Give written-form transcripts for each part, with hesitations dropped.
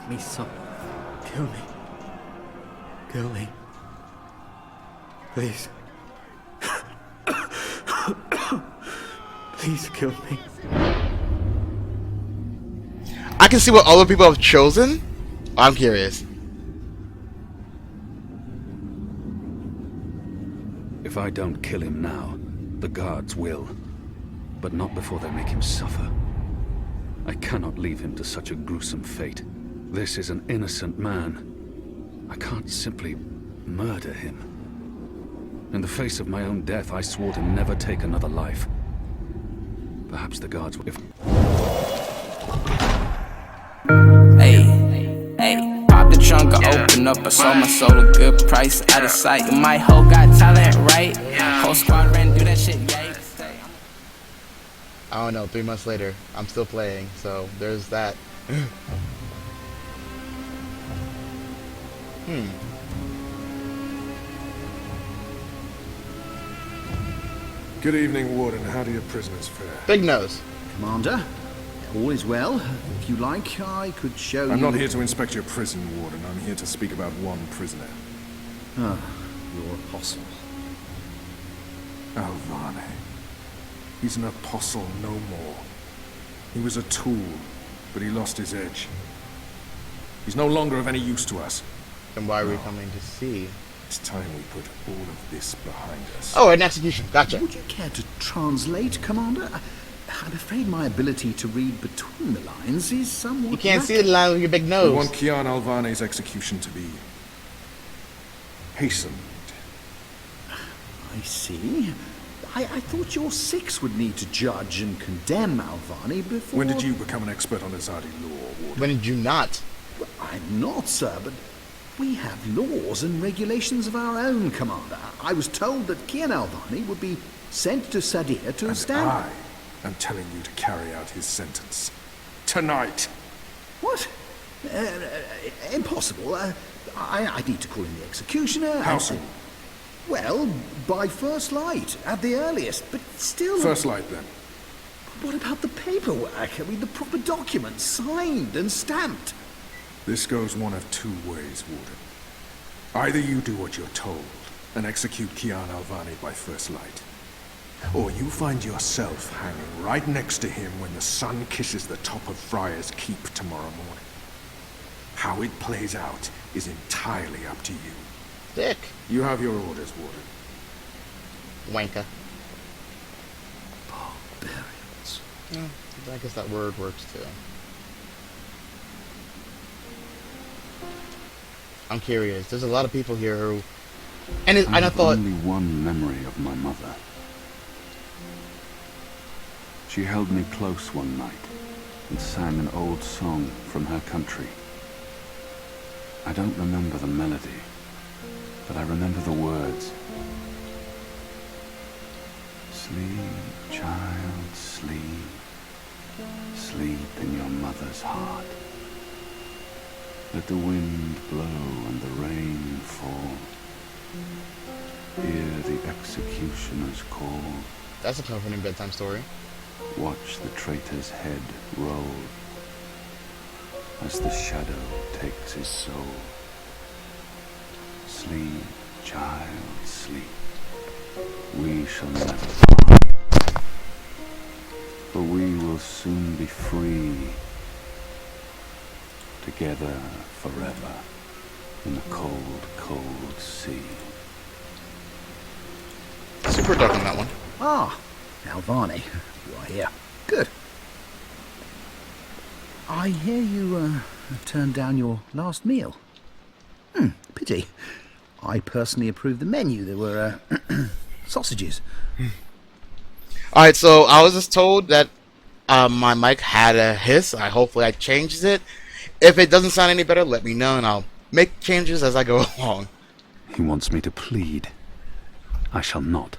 me some. Kill me. Kill me. Please. Please kill me. I can see what other people have chosen. I'm curious. If I don't kill him now, the guards will. But not before they make him suffer. I cannot leave him to such a gruesome fate. This is an innocent man. I can't simply murder him. In the face of my own death, I swore to never take another life. Perhaps the guards will... Hey, pop the trunk or open up. I sold my soul a good price, out of sight. My hoe got talent, right? Whole squad ran, do that shit, yikes. I don't know, 3 months later, I'm still playing, so there's that. Good evening, Warden. How do your prisoners fare? Big nose. Commander, all is well. If you like, I could show you... I'm not here to inspect your prison, Warden. I'm here to speak about one prisoner. Ah, your apostle. Alvane. He's an apostle no more. He was a tool, but he lost his edge. He's no longer of any use to us. Then why are we coming to see? It's time we put all of this behind us. Oh, an execution. Gotcha. Would you care to translate, Commander? I'm afraid my ability to read between the lines is somewhat... You can't see the line with your big We nose. want Kian Alvane's execution to be hastened. I see. I thought your 6 would need to judge and condemn Alvane before... When did you become an expert on Azadi law, Warden? When did you not? Well, I'm not, sir, but we have laws and regulations of our own, Commander. I was told that Kian Alvane would be sent to Sadir to stand... I am telling you to carry out his sentence. Tonight! What? Impossible. I need to call in the executioner. How soon? Well, by first light, at the earliest, but still... First light, then. What about the paperwork? I mean, the proper documents, signed and stamped. This goes one of 2 ways, Warden. Either you do what you're told and execute Kian Alvane by first light, or you find yourself hanging right next to him when the sun kisses the top of Friar's Keep tomorrow morning. How it plays out is entirely up to you. Dick. You have your orders, Warden. Wanker. Barbarians. Yeah, I guess that word works too. I'm curious. There's a lot of people here who... And I thought... only one memory of my mother. She held me close one night and sang an old song from her country. I don't remember the melody, but I remember the words. Sleep, child, sleep. Sleep in your mother's heart. Let the wind blow and the rain fall. Hear the executioner's call. That's a comforting bedtime story. Watch the traitor's head roll as the shadow takes his soul. Sleep, child, sleep. We shall never part, for we will soon be free, together forever in the cold, cold sea. Super dark on that one. Ah, Alvane, you are here. Good. I hear you turned down your last meal. Pity. I personally approved the menu. There were sausages. Alright, so I was just told that my mic had a hiss. Hopefully I changed it. If it doesn't sound any better, let me know and I'll make changes as I go along. He wants me to plead. I shall not.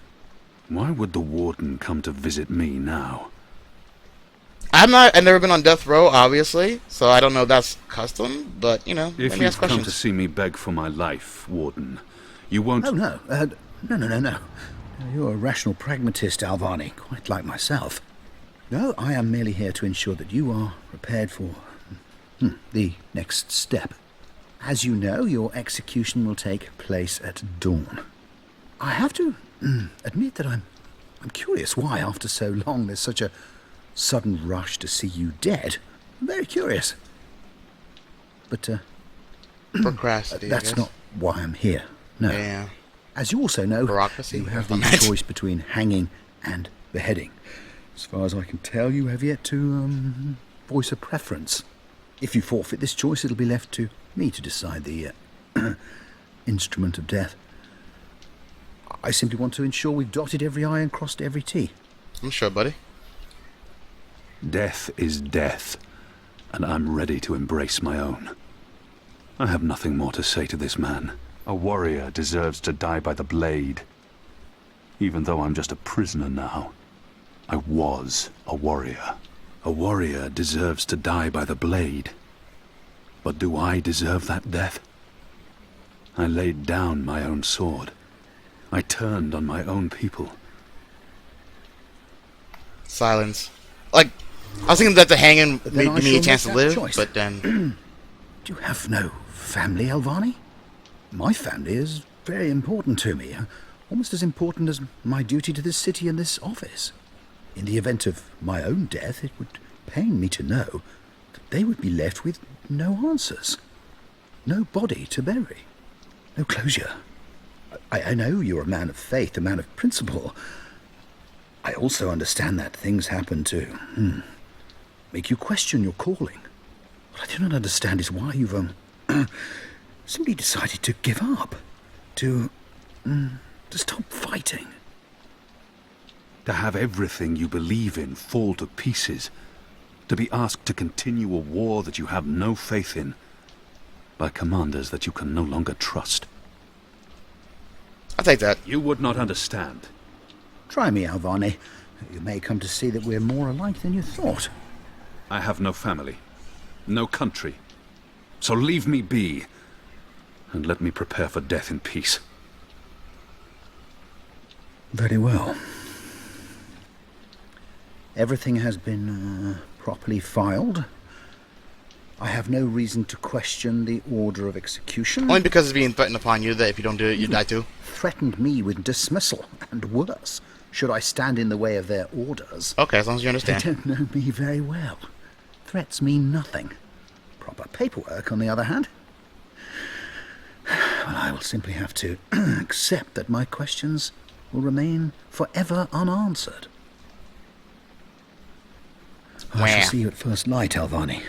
Why would the warden come to visit me now? I've never been on death row, obviously, so I don't know if that's custom, but, you know, If let me ask you've come questions. to see me beg for my life, warden, you won't... Oh, no. No. You're a rational pragmatist, Alvane, quite like myself. No, I am merely here to ensure that you are prepared for the next step. As you know, your execution will take place at dawn. I have to admit that I'm curious why, after so long, there's such a sudden rush to see you dead. I'm very curious. But, Procrastinate. that's not why I'm here. No. Yeah. As you also know, Bureaucracy? you have the Imagine. choice between hanging and beheading. As far as I can tell, you have yet to voice a preference. If you forfeit this choice, it'll be left to me to decide the instrument of death. I simply want to ensure we've dotted every I and crossed every T. I'm sure, buddy. Death is death, and I'm ready to embrace my own. I have nothing more to say to this man. A warrior deserves to die by the blade. Even though I'm just a prisoner now, I was a warrior. A warrior deserves to die by the blade. But do I deserve that death? I laid down my own sword. I turned on my own people. Silence. Like, I was thinking that the hanging Then made I me a shall chance to make that live, choice. but then... Do you have no family, Alvani? My family is very important to me. Almost as important as my duty to this city and this office. In the event of my own death, it would pain me to know that they would be left with no answers. No body to bury. No closure. I know you're a man of faith, a man of principle. I also understand that things happen to make you question your calling. What I do not understand is why you've simply decided to give up, to stop fighting. To have everything you believe in fall to pieces. To be asked to continue a war that you have no faith in by commanders that you can no longer trust. I'll take that. You would not understand. Try me, Alvani. You may come to see that we're more alike than you thought. I have no family, no country. So leave me be, and let me prepare for death in peace. Very well. Everything has been properly filed. I have no reason to question the order of execution. Only because it's being threatened upon you that if you don't do it, you die too. Threatened me with dismissal, and worse, should I stand in the way of their orders. Okay, as long as you They understand. don't know me very well. Threats mean nothing. Proper paperwork, on the other hand. Well, I will simply have to accept that my questions will remain forever unanswered. I Wah. shall see you at first light, Alvani.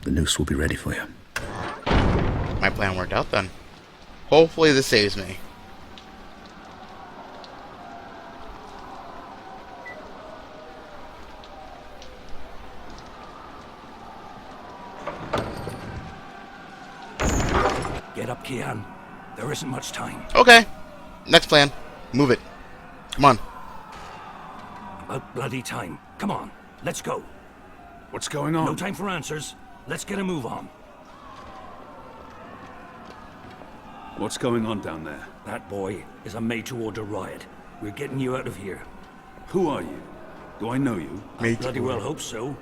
The noose will be ready for you. My plan worked out then. Hopefully this saves me. Get up, Kian. There isn't much time. Okay. Next plan. Move it. Come on. About bloody time. Come on, let's go. What's going on? No time for answers. Let's get a move on. What's going on down there? That boy is a made-to-order riot. We're getting you out of here. Who are you? Do I know you? I bloody well hope so.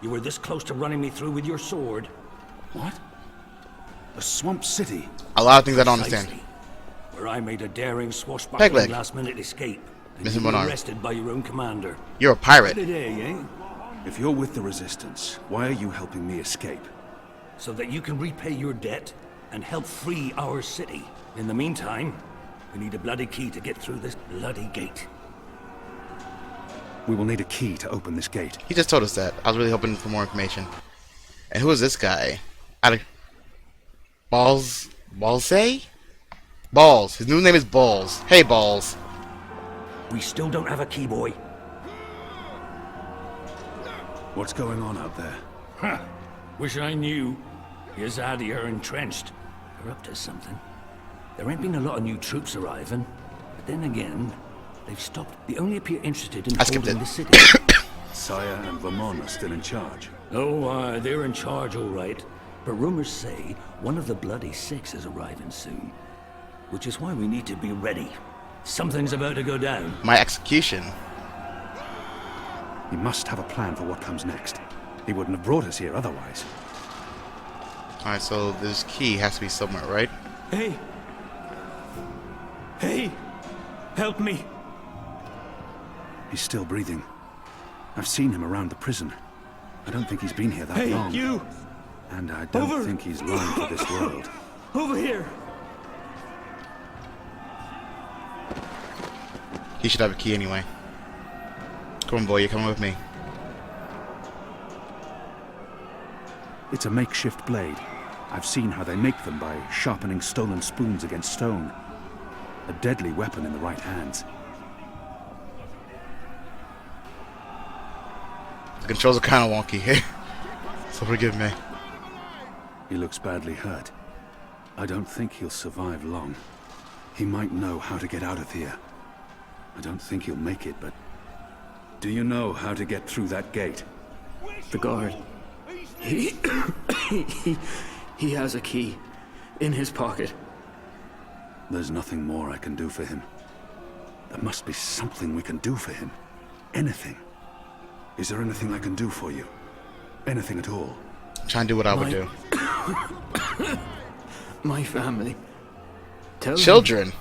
You were this close to running me through with your sword. What? The Swamp City? A lot of things I don't understand. Precisely. Where I made a daring, Peg swashbuckling leg. last-minute escape. And Missing you one were arm. arrested by your own commander. You're a pirate. Today, eh? If you're with the Resistance, why are you helping me escape? So that you can repay your debt and help free our city. In the meantime, we need a bloody key to get through this bloody gate. We will need a key to open this gate. He just told us that. I was really hoping for more information. And who is this guy? Out of Balls? Balsay? Balls. His new name is Balls. Hey, Balls. We still don't have a key, boy. What's going on out there? Huh. Wish I knew. Yazadi are entrenched. They're up to something. There ain't been a lot of new troops arriving. But then again, they've stopped. They only appear interested in I skipped holding it. the city. Saya and Vermont are still in charge. Oh, they're in charge, all right. But rumors say one of the bloody six is arriving soon. Which is why we need to be ready. Something's about to go down. My execution. He must have a plan for what comes next. He wouldn't have brought us here otherwise. Alright, so this key has to be somewhere, right? Hey! Hey! Help me! He's still breathing. I've seen him around the prison. I don't think he's been here that Hey, long. you! And I don't Over. think he's long for this world. Over here! He should have a key anyway. Come on, boy, you're coming with me. It's a makeshift blade. I've seen how they make them by sharpening stolen spoons against stone. A deadly weapon in the right hands. The controls are kind of wonky here, so forgive me. He looks badly hurt. I don't think he'll survive long. He might know how to get out of here. I don't think he'll make it, but... Do you know how to get through that gate? The guard. He has a key in his pocket. There's nothing more I can do for him. There must be something we can do for him. Anything. Is there anything I can do for you? Anything at all? Try and do what I would do. My family. Tell Children.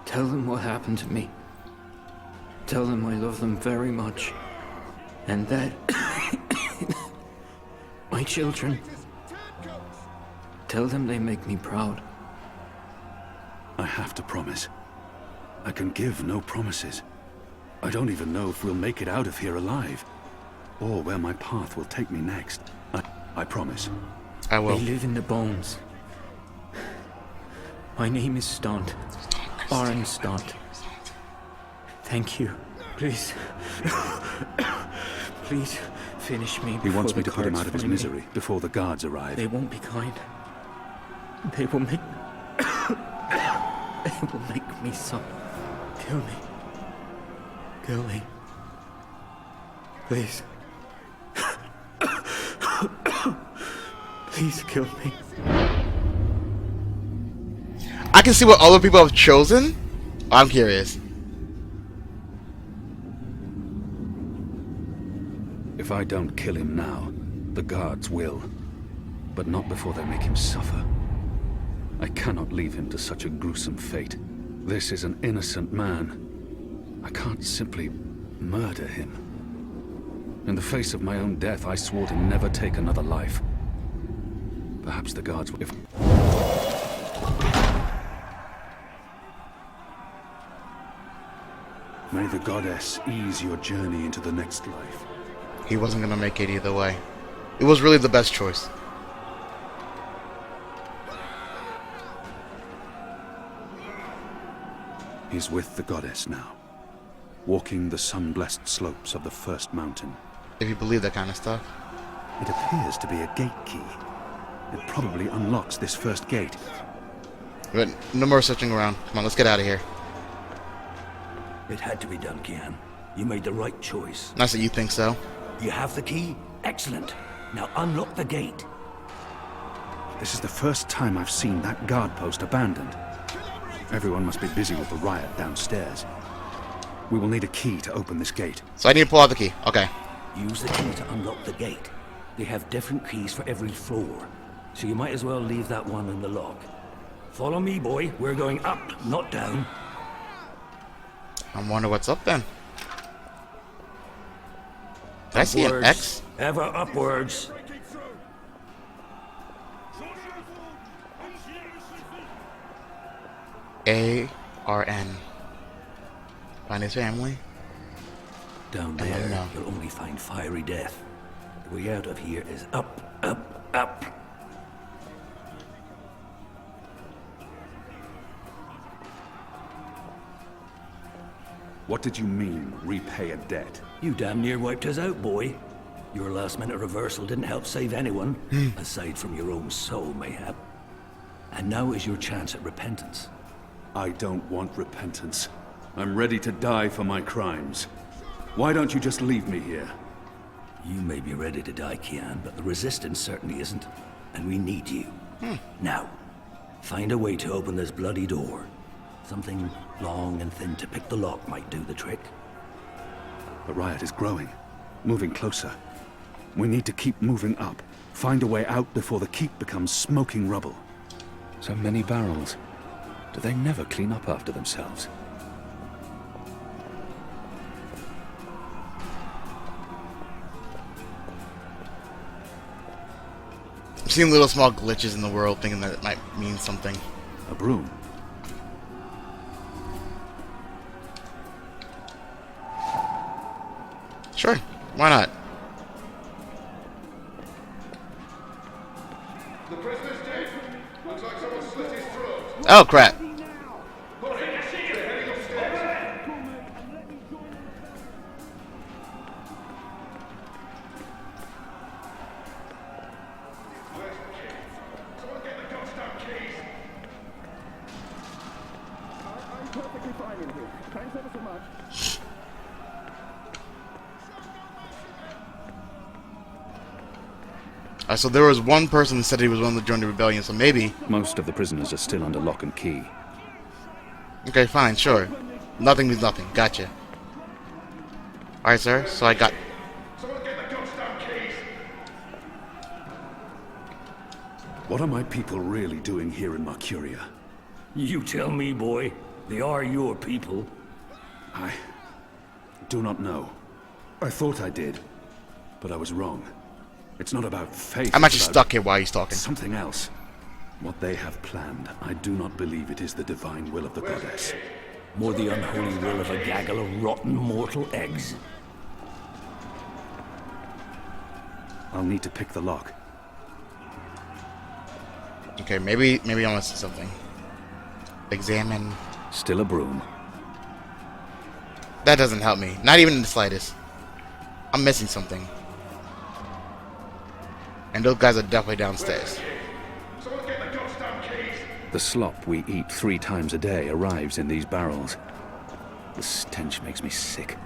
Tell them what happened to me. Tell them I love them very much. And that... my children. Tell them they make me proud. I have to promise. I can give no promises. I don't even know if we'll make it out of here alive, or where my path will take me next. I promise. I will. They live in the bones. My name is Stunt. Orange Stunt. Thank you. Please. Please finish me. He wants me before the to put him guards out of his find me. misery before the guards arrive. They won't be kind. They will make... they will make me some... Kill me. Kill me. Please. Please kill me. I can see what other people have chosen. I'm curious. If I don't kill him now, the guards will. But not before they make him suffer. I cannot leave him to such a gruesome fate. This is an innocent man. I can't simply murder him. In the face of my own death, I swore to never take another life. Perhaps the guards will... May the goddess ease your journey into the next life. He wasn't gonna make it either way. It was really the best choice. He's with the goddess now, walking the sun-blessed slopes of the first mountain. If you believe that kind of stuff. It appears to be a gate key. It probably unlocks this first gate. But no more searching around. Come on, let's get out of here. It had to be done, Kian. You made the right choice. Nice that you think so. You have the key? Excellent. Now unlock the gate. This is the first time I've seen that guard post abandoned. Everyone must be busy with the riot downstairs. We will need a key to open this gate. So I need to pull out the key. Okay. Use the key to unlock the gate. They have different keys for every floor, so you might as well leave that one in the lock. Follow me, boy. We're going up, not down. I wonder what's up then. Did I see an X? Ever upwards. A-R-N. Find his family. Down I don't there, know. you'll only find fiery death. The way out of here is up, up, up. What did you mean, repay a debt? You damn near wiped us out, boy. Your last-minute reversal didn't help save anyone, aside from your own soul, mayhap. And now is your chance at repentance. I don't want repentance. I'm ready to die for my crimes. Why don't you just leave me here? You may be ready to die, Kian, but the Resistance certainly isn't. And we need you. Now, find a way to open this bloody door. Something long and thin to pick the lock might do the trick. The riot is growing, moving closer. We need to keep moving up. Find a way out before the keep becomes smoking rubble. So many barrels. Do they never clean up after themselves? I've seen little small glitches in the world thinking that it might mean something. A broom. Sure, why not? Oh crap. So there was one person that said he was willing to join the rebellion, so maybe... Most of the prisoners are still under lock and key. Okay, fine, sure. Nothing means nothing. Gotcha. Alright, sir, so I got... What are my people really doing here in Mercuria? You tell me, boy. They are your people. I do not know. I thought I did, but I was wrong. It's not about fate. I'm actually it's about stuck here while he's talking. something else. What they have planned, I do not believe it is the divine will of the goddess. More the unholy will of a gaggle of rotten mortal eggs. I'll need to pick the lock. Okay, maybe I want to see something. Examine. Still a broom. That doesn't help me. Not even in the slightest. I'm missing something. And those guys are definitely downstairs. The slop we eat 3 times a day arrives in these barrels. The stench makes me sick.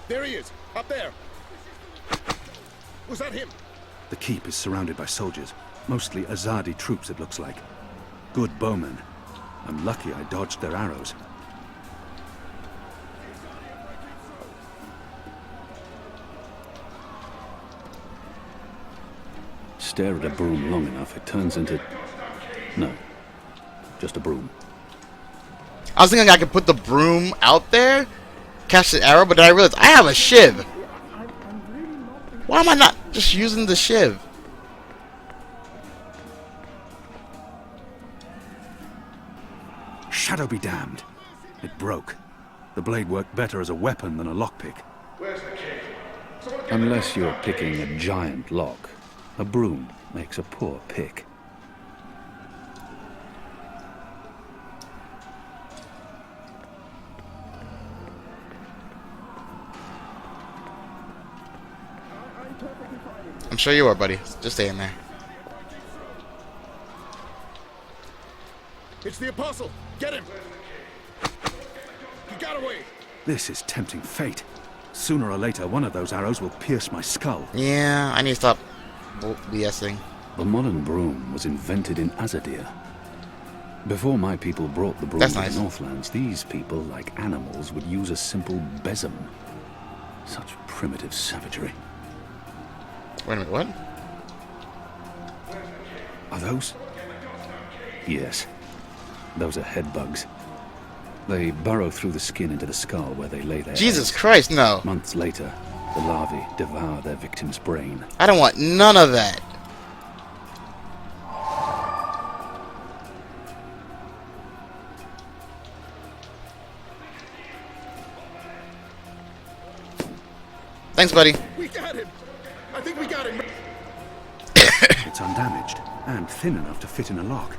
There he is, up there. Was that him? The keep is surrounded by soldiers, mostly Azadi troops it looks like. Good bowmen. I'm lucky I dodged their arrows. Stare at a broom long enough, it turns into... No, just a broom. I was thinking I could put the broom out there, catch the arrow, but then I realized I have a shiv. Why am I not just using the shiv? Shadow be damned. It broke. The blade worked better as a weapon than a lockpick. Unless you're picking a giant lock, a broom makes a poor pick. I'm sure you are, buddy. Just stay in there. It's the Apostle. Get him. He got away. This is tempting fate. Sooner or later, one of those arrows will pierce my skull. Yeah, I need to stop BSing. The modern broom was invented in Azadir. Before my people brought the broom That's to nice. the Northlands, these people, like animals, would use a simple besom. Such primitive savagery. Wait a minute, what? Are those? Yes. Those are head bugs. They burrow through the skin into the skull where they lay their Jesus eggs. Christ, no. Months later, the larvae devour their victim's brain. I don't want none of that. Thanks, buddy. We got him. I think we got him. It's undamaged and thin enough to fit in a lock.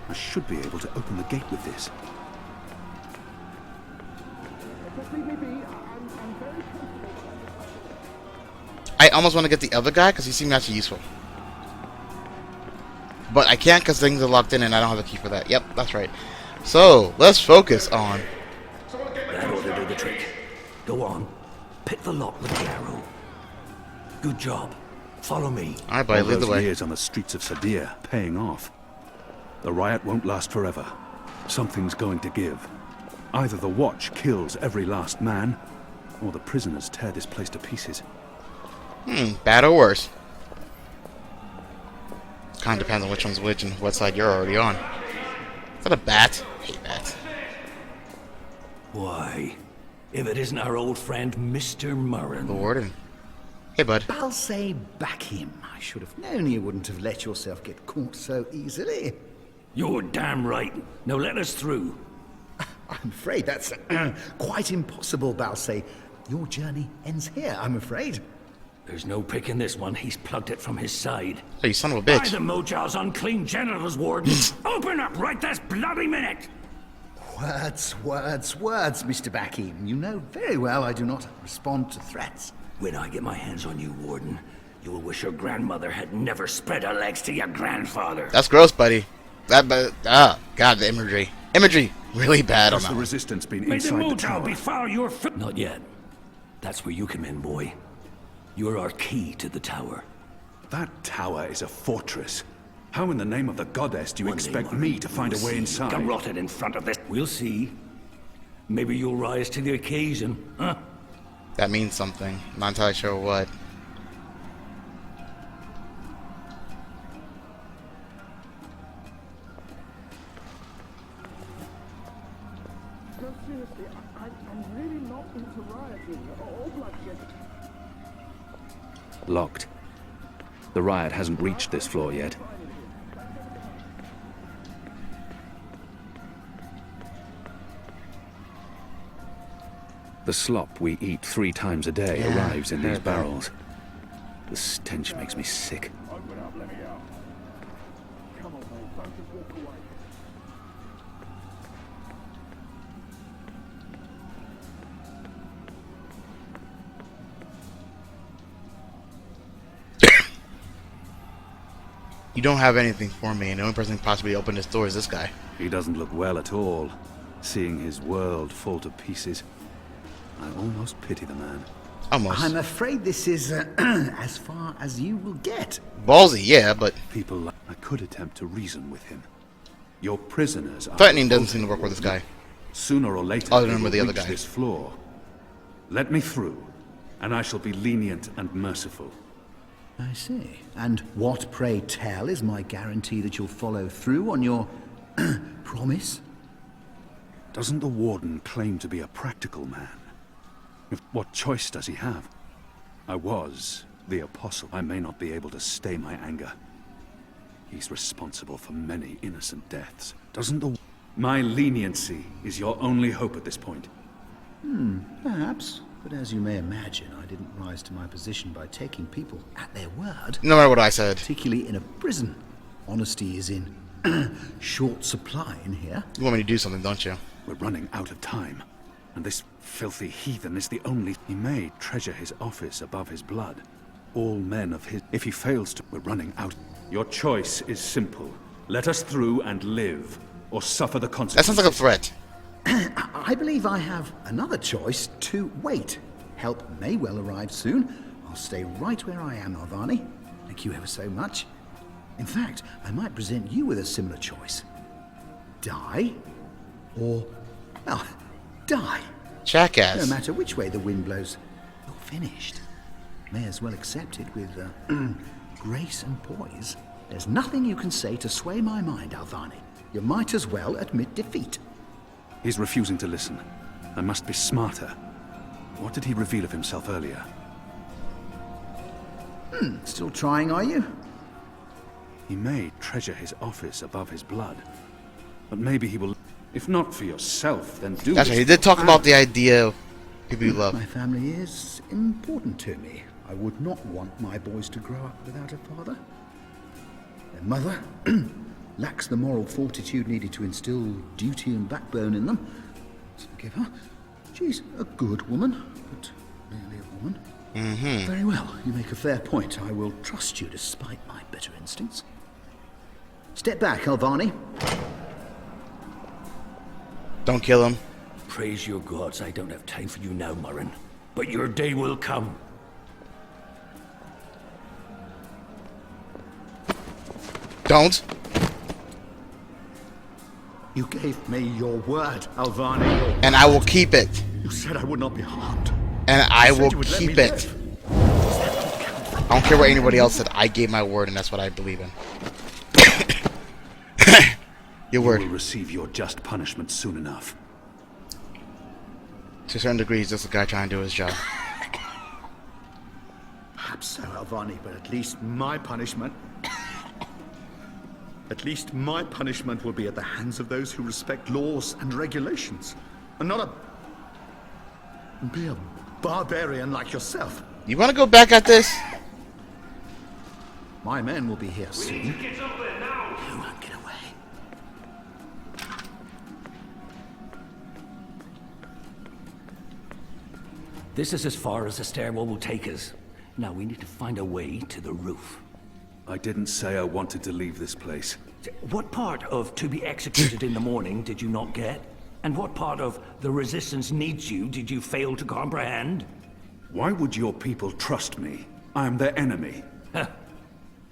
I should be able to open the gate with this. I almost want to get the other guy because he seemed actually useful. But I can't because things are locked in and I don't have the key for that. Yep, that's right. So, let's focus on... Go on. Pick the lock with the arrow. Good job. Follow me. All right, buddy, All lead the those way. years on the streets of Sadir paying off. The riot won't last forever. Something's going to give. Either the Watch kills every last man, or the prisoners tear this place to pieces. Bad or worse? Kind of depends on which one's which and what side you're already on. Is that a bat? I hate bats. Why? If it isn't our old friend, Mr. Murren. The warden. Hey, bud. Balsay Bakim. I should have known you wouldn't have let yourself get caught so easily. You're damn right. Now let us through. I'm afraid that's quite impossible, Balsay. Your journey ends here, I'm afraid. There's no picking this one. He's plugged it from his side. Hey, you son of a By bitch. the Mojal's unclean genitals, Warden. Open up right this bloody minute. Words, Mr. Bakim. You know very well I do not respond to threats. When I get my hands on you, Warden, you will wish your grandmother had never spread her legs to your grandfather. That's gross, buddy. God, the imagery. Imagery, really bad on Has that the one. resistance been May the inside the Mojal tower? befoul your foot. Not yet. That's where you come in, boy. You're our key to the tower. That tower is a fortress. How in the name of the goddess do you One day, expect Murren, me to find a we'll way see you inside? garroted in front of this. We'll see. Maybe you'll rise to the occasion, huh? That means something. I'm not entirely sure what. Locked. The riot hasn't reached this floor yet. The slop we eat 3 times a day arrives in these barrels. The stench makes me sick. You don't have anything for me, and the only person who can possibly open this door is this guy. He doesn't look well at all, seeing his world fall to pieces. I almost pity the man. Almost. I'm afraid this is as far as you will get. Ballsy, yeah, but People like... I could attempt to reason with him. Your prisoners are... threatening doesn't seem to work with this guy. Sooner or later, Other they than with will the other reach guy. this floor. Let me through, and I shall be lenient and merciful. I see. And what, pray tell, is my guarantee that you'll follow through on your promise? Doesn't the warden claim to be a practical man? What choice does he have? I was the apostle. I may not be able to stay my anger. He's responsible for many innocent deaths. Doesn't the... My leniency is your only hope at this point. Perhaps. But as you may imagine, I didn't rise to my position by taking people at their word. No matter what I said. Particularly in a prison. Honesty is in short supply in here. You want me to do something, don't you? We're running out of time. And this filthy heathen is the only... He may treasure his office above his blood. All men of his... If he fails to... We're running out. Your choice is simple. Let us through and live, or suffer the That consequences. sounds like a threat. I believe I have another choice: to wait. Help may well arrive soon. I'll stay right where I am, Alvani. Thank you ever so much. In fact, I might present you with a similar choice. Die, or, well, die. Jackass. No matter which way the wind blows, you're finished. May as well accept it with grace and poise. There's nothing you can say to sway my mind, Alvani. You might as well admit defeat. He's refusing to listen. I must be smarter. What did he reveal of himself earlier? Still trying, are you? He may treasure his office above his blood. But maybe he will... If not for yourself, then do That's this right. He did talk about the idea of people you love. My family is important to me. I would not want my boys to grow up without a father. Their mother lacks the moral fortitude needed to instill duty and backbone in them. So forgive her. She's a good woman, but merely a woman. Very well, you make a fair point. I will trust you despite my better instincts. Step back, Alvani. Don't kill him. Praise your gods, I don't have time for you now, Murren. But your day will come. Don't. You gave me your word, Alvani. And I will keep it. You said I would not be harmed. And I You said will you would let keep me it. live. I don't care what anybody else said. I gave my word, and that's what I believe in. Your word. You will receive your just punishment soon enough. To a certain degree, he's just a guy trying to do his job. Perhaps so, Alvani, but at least my punishment... At least my punishment will be at the hands of those who respect laws and regulations, and not be a barbarian like yourself. You want to go back at this? My men will be here soon. You won't get away. This is as far as the stairwell will take us. Now we need to find a way to the roof. I didn't say I wanted to leave this place. What part of to be executed in the morning did you not get? And what part of the resistance needs you did you fail to comprehend? Why would your people trust me? I am their enemy.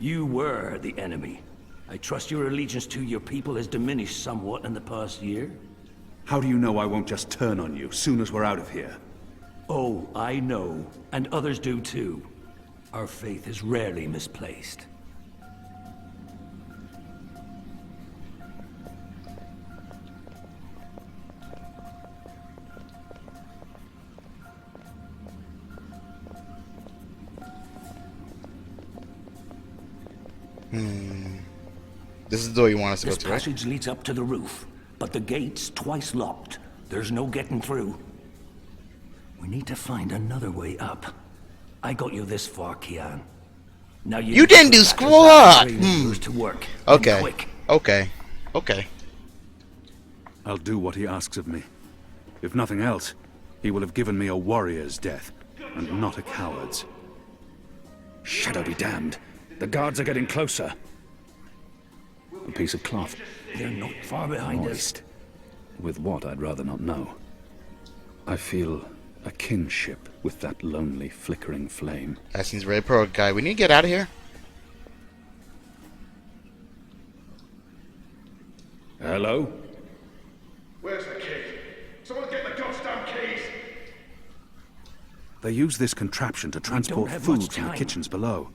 You were the enemy. I trust your allegiance to your people has diminished somewhat in the past year. How do you know I won't just turn on you soon as we're out of here? Oh, I know. And others do too. Our faith is rarely misplaced. This is the door you want us to go This to, right? passage leads up to the roof, but the gate's twice locked. There's no getting through. We need to find another way up. I got you this far, Kian. Now You didn't do squat! To work. Okay. Quick. Okay. Okay. I'll do what he asks of me. If nothing else, he will have given me a warrior's death, and not a coward's. Shadow be damned. The guards are getting closer. A piece of cloth. They're not far behind us. Moist. With what, I'd rather not know. I feel a kinship with that lonely, flickering flame. That seems very pro guy. We need to get out of here. Hello? Where's the key? Someone get the goddamn keys! They use this contraption to transport have food much from the time. kitchens below.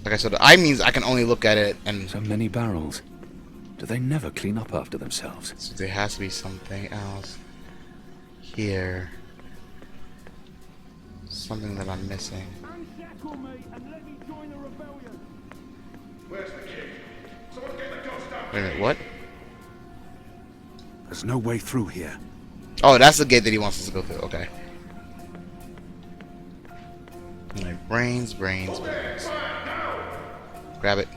Okay, so the eye means I can only look at it, and So many barrels. Do they never clean up after themselves? so there has to be something else here. Something that I'm missing. Where's the key? Someone get the goddamn Wait a minute, what? There's no way through here. Oh, that's the gate that he wants us to go through. Okay. Like brains. Grab it.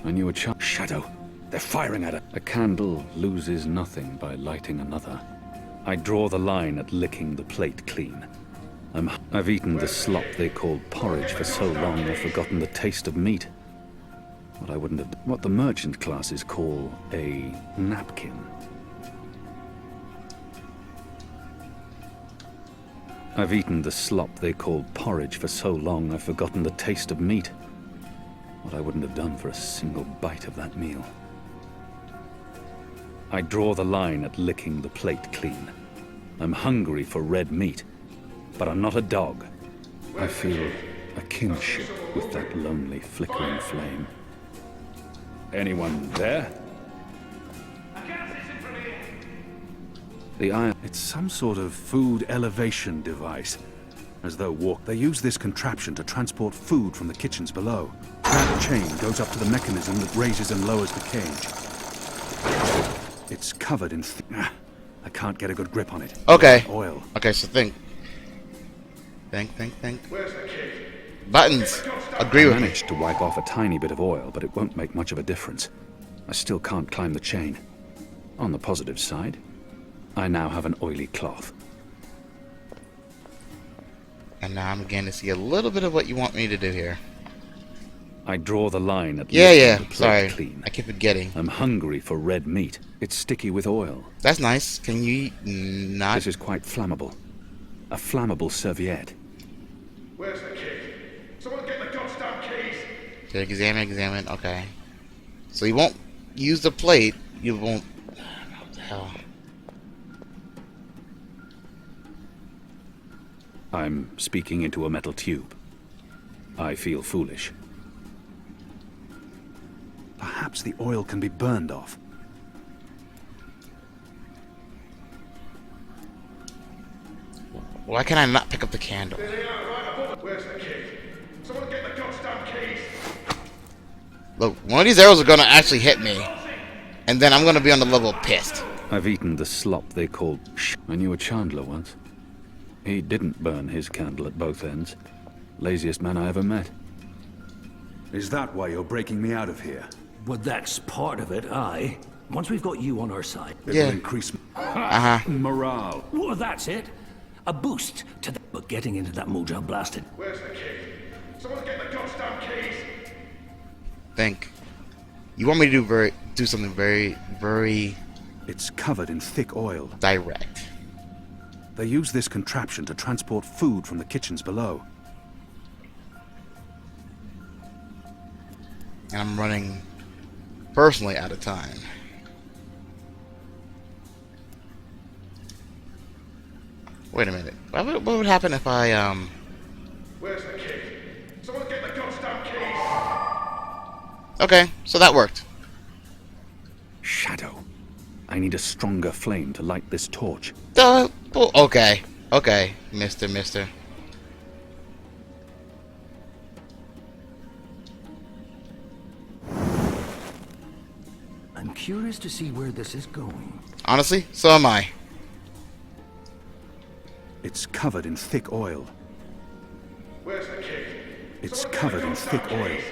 I knew a shadow. They're firing at it. A candle loses nothing by lighting another. I draw the line at licking the plate clean. I've eaten the slop they call porridge for so long I've forgotten the taste of meat. What the merchant classes call a napkin. I've eaten the slop they call porridge for so long I've forgotten the taste of meat. What I wouldn't have done for a single bite of that meal. I draw the line at licking the plate clean. I'm hungry for red meat, but I'm not a dog. I feel a kinship with that lonely, flickering flame. Anyone there? The iron. It's some sort of food elevation device. As though they use this contraption to transport food from the kitchens below. That chain goes up to the mechanism that raises and lowers the cage. It's covered in I can't get a good grip on it. Okay. Oil. Okay, so think. Think. Where's the key? Buttons. Agree I with me. managed to wipe off a tiny bit of oil, but it won't make much of a difference. I still can't climb the chain. On the positive side, I now have an oily cloth. And now I'm beginning to see a little bit of what you want me to do here. I draw the line at Yeah, licking yeah. the plate Sorry. clean. I keep forgetting. I'm hungry for red meat. It's sticky with oil. That's nice. Can you not? This is quite flammable. A flammable serviette. Where's the key? Someone get the goddamn keys! Okay, examine. Okay. So you won't use the plate. You won't. What the hell? I'm speaking into a metal tube. I feel foolish. Perhaps the oil can be burned off. Why can I not pick up the candle? There they are, right above. Where's the key? Someone get the goddamn keys! Look, one of these arrows are gonna actually hit me, and then I'm gonna be on the level pissed. I've eaten the slop they called I knew a chandler once. He didn't burn his candle at both ends. Laziest man I ever met. Is that why you're breaking me out of here? Well, that's part of it, aye. Once we've got you on our side. It Yeah. will increase Uh-huh. morale. Well, that's it. A boost to the... But getting into that mojo blasted. Where's the key? Someone get the goddamn keys! Think. You want me to do something very It's covered in thick oil. direct. They use this contraption to transport food from the kitchens below. And I'm running personally out of time. Wait a minute. What would happen if I Where's the key? Someone get the goddamn keys! Okay, so that worked. Shadow. I need a stronger flame to light this torch. Okay, mister. I'm curious to see where this is going. Honestly, so am I. It's covered in thick oil. Where's the key? It's Someone get covered the in thick goddamn oil. keys!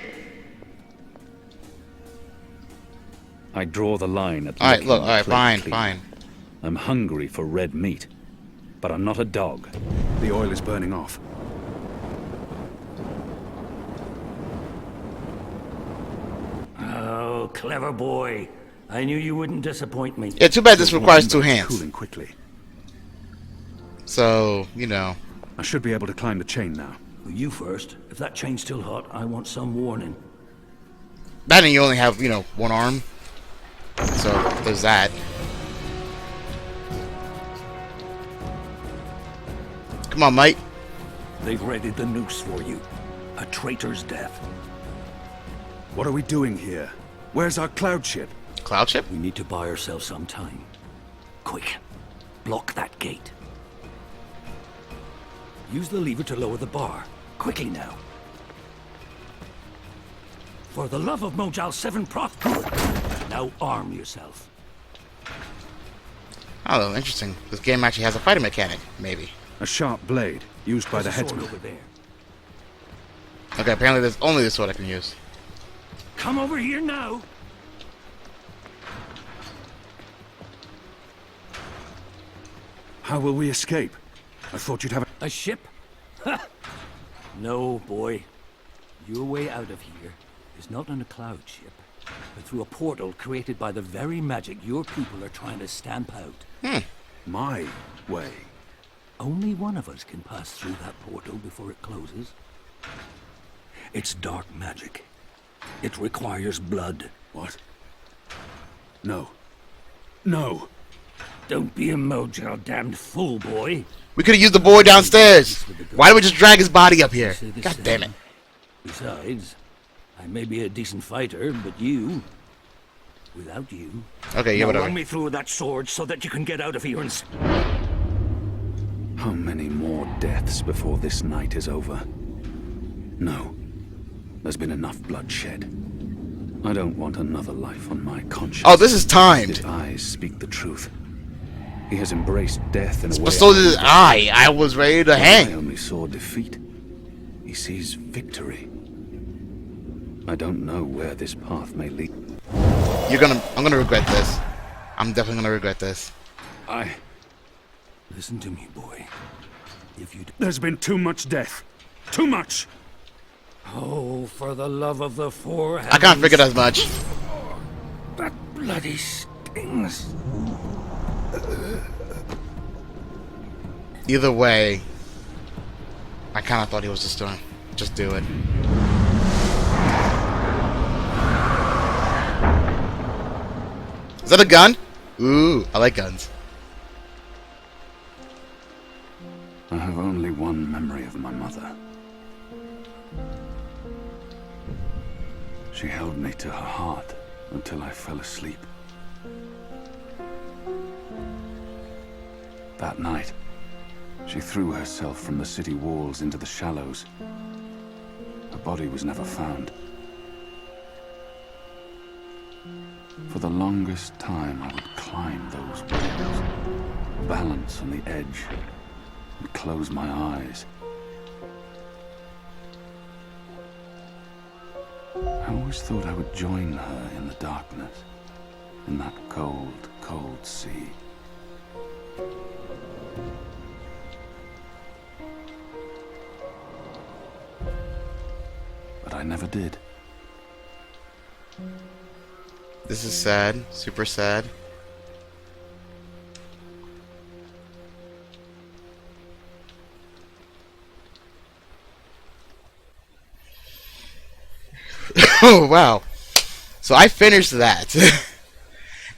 I draw the line at Alright, licking look, the alright, plate fine, clean. fine. I'm hungry for red meat, but I'm not a dog. The oil is burning off. Oh, clever boy. I knew you wouldn't disappoint me. Yeah, too bad this requires two It's hands. cooling quickly. So, you know. I should be able to climb the chain now. You first. If that chain's still hot, I want some warning. That and you only have, one arm. So, there's that. Come on, mate. They've readied the noose for you. A traitor's death. What are we doing here? Where's our cloud ship? Cloud ship? We need to buy ourselves some time. Quick. Block that gate. Use the lever to lower the bar. Quickly now. For the love of Mojal 7 Proc. Now arm yourself. Oh, interesting. This game actually has a fighting mechanic, maybe. A sharp blade used by the There's a sword headsman. over there. Okay, apparently there's only this sword I can use. Come over here now. How will we escape? I thought you'd have A ship? Ha! No, boy. Your way out of here is not on a cloud ship, but through a portal created by the very magic your people are trying to stamp out. my way. Only one of us can pass through that portal before it closes. It's dark magic. It requires blood. What? No. No. Don't be a Mojal damned fool, boy. We could have used the boy downstairs. Why did we just drag his body up here? Say the God same. damn it. Besides, I may be a decent fighter, but you... Without you... Okay, yeah, Now whatever. run me through with that sword so that you can get out of here and... How many more deaths before this night is over? No. There's been enough bloodshed. I don't want another life on my conscience. Oh, this is timed. His eyes speak the truth. He has embraced death in a way. But so did his eye. I was ready to I hang. only saw defeat. He sees victory. I don't know where this path may lead. I'm gonna regret this. I'm definitely gonna regret this. I... Listen to me, boy. if you... There's been too much death. Too much! Oh, for the love of the four I can't figure as much. That bloody stings. Either way, I kind of thought he was just doing, just do it. Is that a gun? Ooh, I like guns. I have only one memory of my mother. She held me to her heart until I fell asleep. That night, she threw herself from the city walls into the shallows. Her body was never found. For the longest time, I would climb those walls, balance on the edge, and close my eyes. I always thought I would join her in the darkness, in that cold, cold sea. But I never did. This is sad, super sad. Oh wow! So I finished that,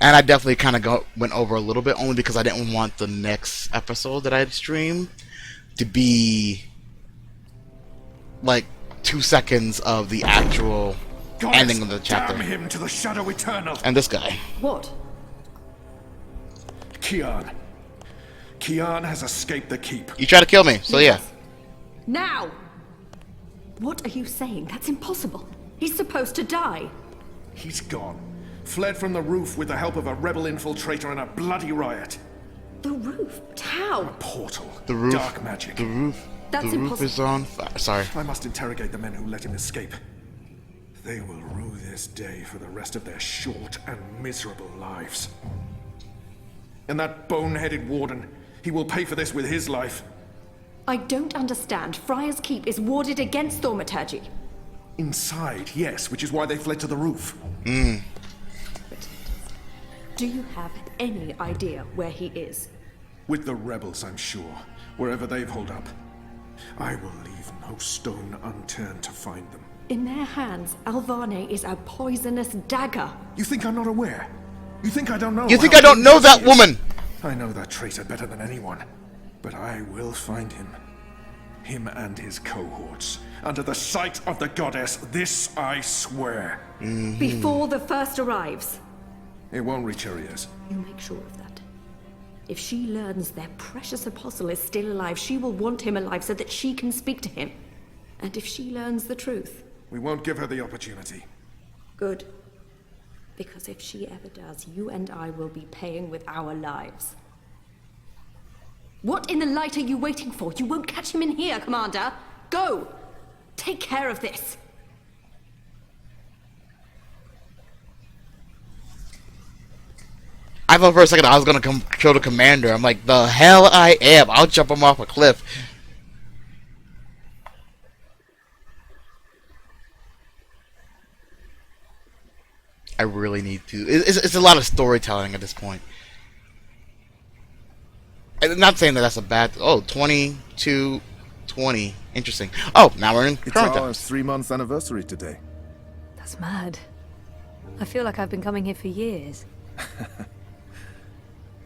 and I definitely kind of went over a little bit, only because I didn't want the next episode that I'd stream to be like 2 seconds of the actual ending of the chapter. Damn him to the shadow eternal. And this guy. What? Kian. Kian has escaped the keep. You tried to kill me, so yeah. Now! What are you saying? That's impossible. He's supposed to die. He's gone. Fled from the roof with the help of a rebel infiltrator in a bloody riot. The roof? How? A portal. The roof. Dark magic. The roof. That's the roof impossible. is on fire. Sorry. I must interrogate the men who let him escape. They will rue this day for the rest of their short and miserable lives. And that bone-headed warden, he will pay for this with his life. I don't understand. Friar's Keep is warded against thaumaturgy. Inside, yes, which is why they fled to the roof. But do you have any idea where he is? With the rebels, I'm sure. Wherever they've holed up. I will leave no stone unturned to find them. In their hands, Alvane is a poisonous dagger. You think I'm not aware? You think I don't know? You think how I don't know that dangerous he is? woman? I know that traitor better than anyone. But I will find him. Him and his cohorts. Under the sight of the goddess, this I swear. Before the first arrives. It won't reach her ears. You make sure of that. If she learns their precious apostle is still alive, she will want him alive so that she can speak to him. And if she learns the truth... We won't give her the opportunity. Good. Because if she ever does, you and I will be paying with our lives. What in the light are you waiting for? You won't catch him in here, Commander. Go! Take care of this. I thought for a second I was gonna come kill the commander. I'm like, the hell I am. I'll jump him off a cliff. I really need to. It's a lot of storytelling at this point. I'm not saying that that's a bad... Oh, 22-20. Interesting. Oh, now we're in It's current our times. 3-month anniversary today. That's mad. I feel like I've been coming here for years.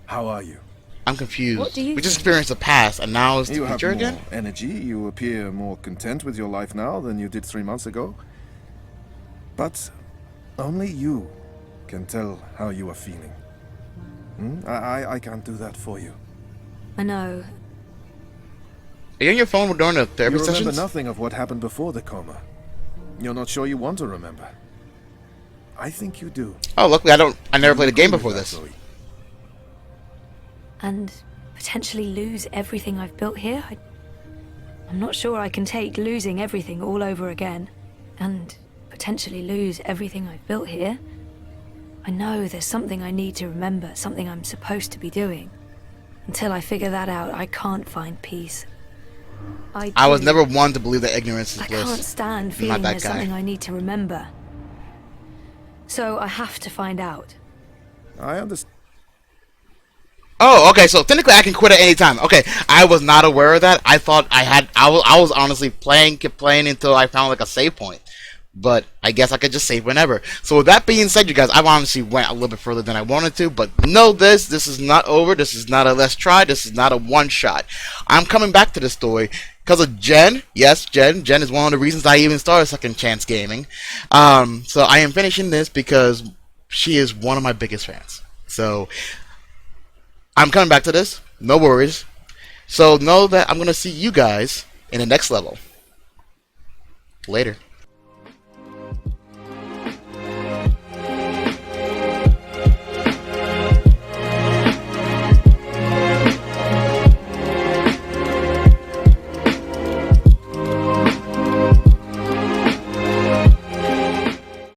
How are you? I'm confused. What do you We just think? experienced the past, and now it's the You have future more again? energy. You appear more content with your life now than you did 3 months ago. But only you can tell how you are feeling. I can't do that for you. I know. Are you on your phone during the therapy You remember sessions? nothing of what happened before the coma. You're not sure you want to remember. I think you do. Oh, luckily I never played a game before this. And potentially lose everything I've built here? I'm not sure I can take losing everything all over again. And potentially lose everything I've built here. I know there's something I need to remember, something I'm supposed to be doing. Until I figure that out, I can't find peace. I was never one to believe that ignorance is I bliss. can't stand I'm feeling not that there's guy. something I need to remember. So I have to find out. I understand. Oh, okay. So technically, I can quit at any time. Okay, I was not aware of that. I thought I had. I was honestly kept playing until I found like a save point. But I guess I could just save whenever. So with that being said, you guys, I've honestly went a little bit further than I wanted to. But know this: this is not over. This is not a let's try. This is not a one shot. I'm coming back to this story because of Jen. Yes, Jen. Jen is one of the reasons I even started Second Chance Gaming. So I am finishing this because she is one of my biggest fans. So I'm coming back to this. No worries. So know that I'm going to see you guys in the next level. Later.